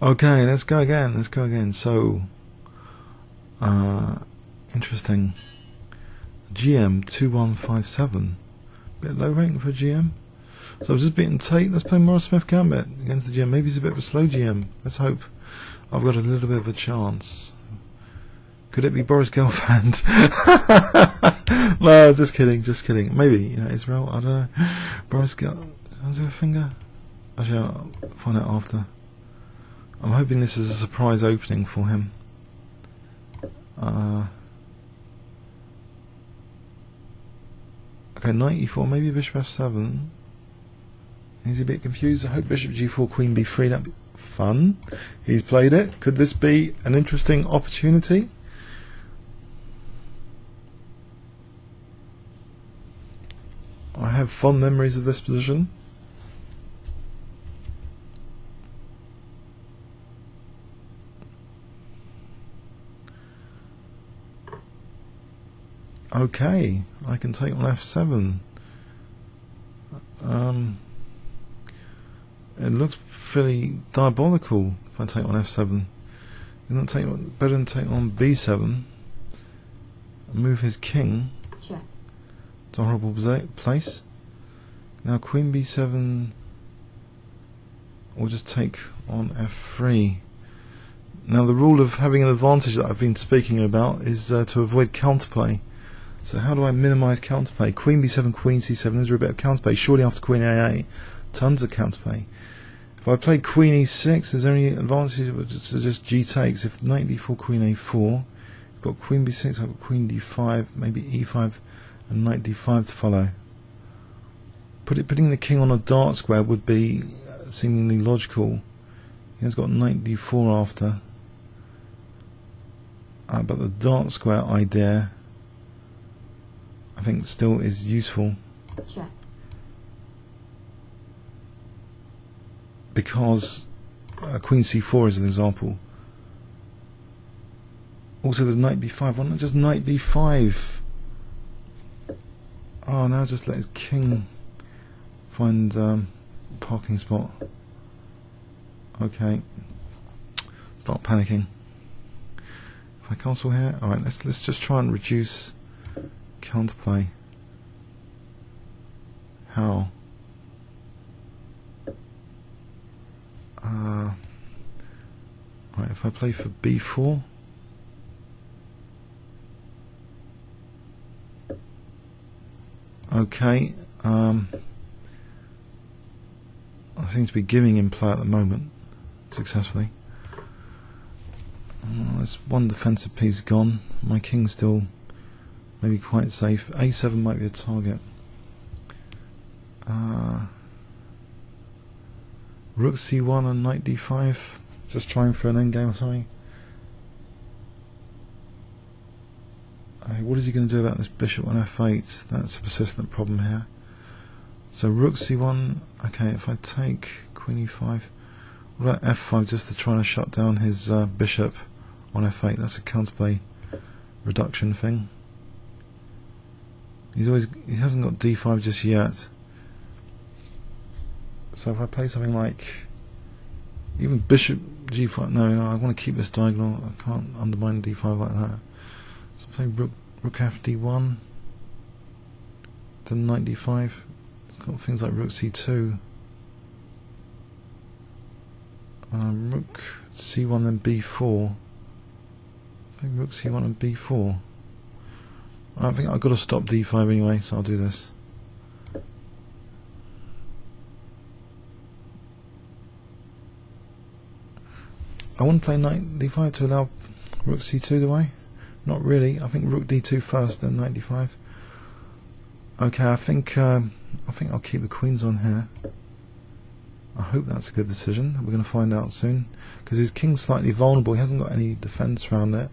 Okay, let's go again. Let's go again. So, interesting. GM 2157. Bit low rank for GM. So I've just beaten Tate. Let's play Morris Smith Gambit against the GM. Maybe he's a bit of a slow GM. Let's hope I've got a little bit of a chance. Could it be Boris Gelfand? No, just kidding, just kidding. Maybe, you know, Israel, I don't know. Boris Gelfand, has a finger? Actually, I'll find out after. I'm hoping this is a surprise opening for him. Okay, knight e4, maybe bishop f7. He's a bit confused. I hope bishop g4, queen b3, that'd be fun. He's played it. Could this be an interesting opportunity? I have fond memories of this position. Okay, I can take on f7. It looks fairly diabolical if I take on f7. Isn't it better than take on b7? Move his king. Check. It's a horrible place. Now queen b7. We'll just take on f3. Now the rule of having an advantage that I've been speaking about is to avoid counterplay. So how do I minimise counterplay? Queen b7, queen c7, is there a bit of counterplay? Surely after queen a8, tons of counterplay. If I play queen e6, is there any advantage to just g takes? If knight d4, queen a4, I've got queen b6, I've got queen d5, maybe e5, and knight d5 to follow. Putting the king on a dark square would be seemingly logical. He has got knight d4 after. But the dark square idea, I think, still is useful. Check. Because queen c4 is an example. Also there's knight b5. Why not just knight b5? Oh, now just let his king find parking spot. Okay. Start panicking. If I cancel here, alright, let's just try and reduce counterplay. How? Right, if I play for b4, okay, I seem to be giving him play at the moment successfully. There's one defensive piece gone. My king's still maybe quite safe. a7 might be a target. Rook c1 and knight d5. Just trying for an endgame or something. What is he going to do about this bishop on f8? That's a persistent problem here. So rook c1. Okay, if I take queen e5, what about f5 just to try to shut down his bishop on f8? That's a counterplay reduction thing. He hasn't got d5 just yet. So if I play something like even bishop g5, no, I want to keep this diagonal. I can't undermine d5 like that. So play rook f d1, then knight d5. It's got things like rook c2, rook c1, then b4. Play rook c1 and b4. I think I've got to stop d5 anyway, so I'll do this. I want to play knight d5 to allow rook c2, do I? Not really. I think rook d2 first, then knight d5. Okay, I think I'll keep the queens on here. I hope that's a good decision. We're going to find out soon, because his king's slightly vulnerable. He hasn't got any defense around it.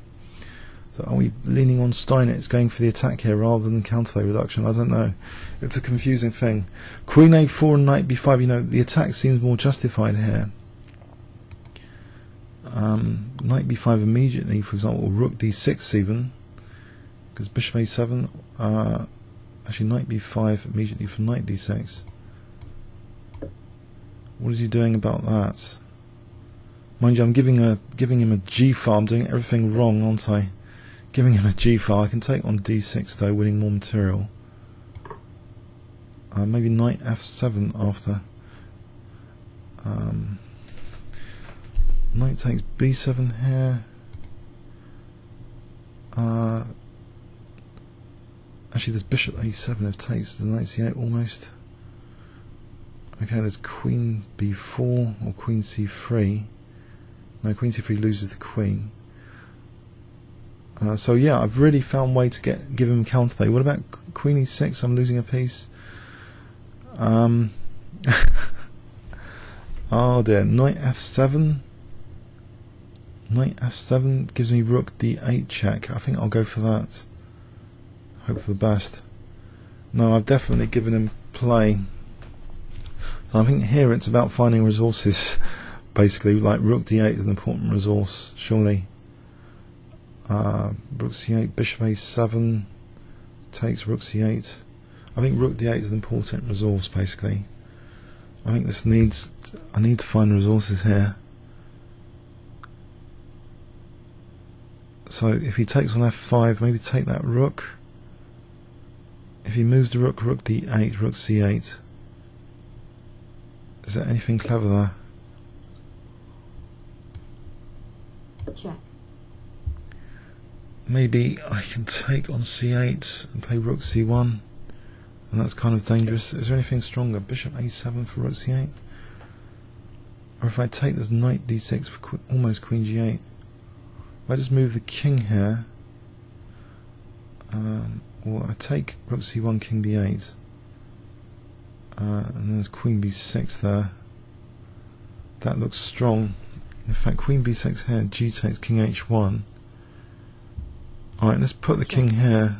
So are we leaning on Steinitz going for the attack here rather than counterplay reduction? I don't know. It's a confusing thing. Queen a4 and knight b5. You know, the attack seems more justified here. Knight b5 immediately, for example, or rook d6 even, because bishop a7. Actually, knight b5 immediately for knight d6. What is he doing about that? Mind you, I'm giving him a G file. I'm doing everything wrong, aren't I? Giving him a G file. I can take on D6 though, winning more material. Maybe knight F7 after. Knight takes B7 here. Actually, there's bishop A7 if takes the knight C8 almost. Okay, there's queen B4 or queen C3. No, queen C3 loses the queen. So yeah, I've really found a way to give him counterplay. What about queen E6? I'm losing a piece. Oh dear, knight F7. Knight F7 gives me rook D8 check. I think I'll go for that. Hope for the best. No, I've definitely given him play. So I think here it's about finding resources. Basically, like rook D8 is an important resource, surely. Rook C8, bishop A7 takes rook C8. I think rook D8 is an important resource, basically. I think I need to find resources here. So if he takes on F5, maybe take that rook. If he moves the rook, rook D8, rook C8. Is there anything clever there? Check. Maybe I can take on C8 and play rook C1, and that's kind of dangerous. Is there anything stronger? Bishop A7 for rook C8? Or if I take this knight D6 for almost queen G8? If I just move the king here, or I take rook C1, king B8, and then there's queen B6 there. That looks strong. In fact, queen B6 here, G takes king H1. Alright, let's put the king here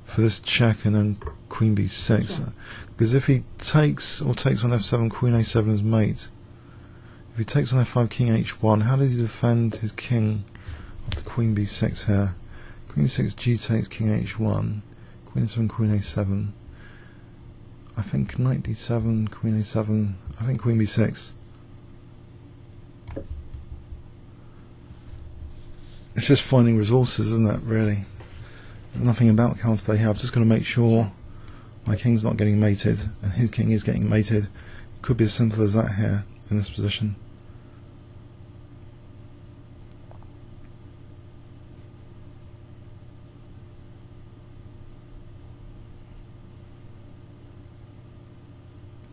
for this check, and then queen B6. Because if he takes or takes on F7, queen A7 is mate. If he takes on F5, king H1, how does he defend his king after queen B6 here? Queen B6, G takes king H1, queen A7, queen A7. I think knight D7, queen A7. I think queen B6. It's just finding resources, isn't it, really? There's nothing about counterplay here. I've just got to make sure my king's not getting mated, and his king is getting mated. It could be as simple as that here, in this position.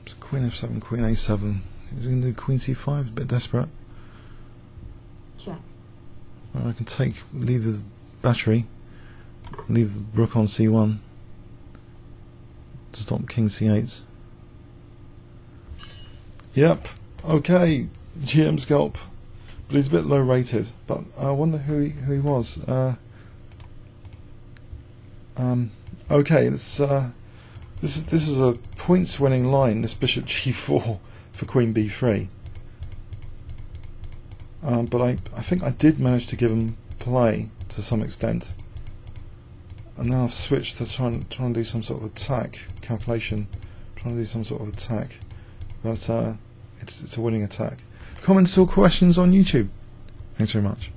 So queen F7, queen A7. He's going to do queen C5, a bit desperate. Check. I can leave the battery, leave the rook on C1 to stop king C8. Yep, okay, GM Scalp, but he's a bit low rated. But I wonder who he was. Okay, this is a points winning line. This bishop G4 for queen B3. But I think I did manage to give him play to some extent, and now I've switched to trying to do some sort of attack calculation, trying to do some sort of attack, but it's a winning attack. Comments or questions on YouTube? Thanks very much.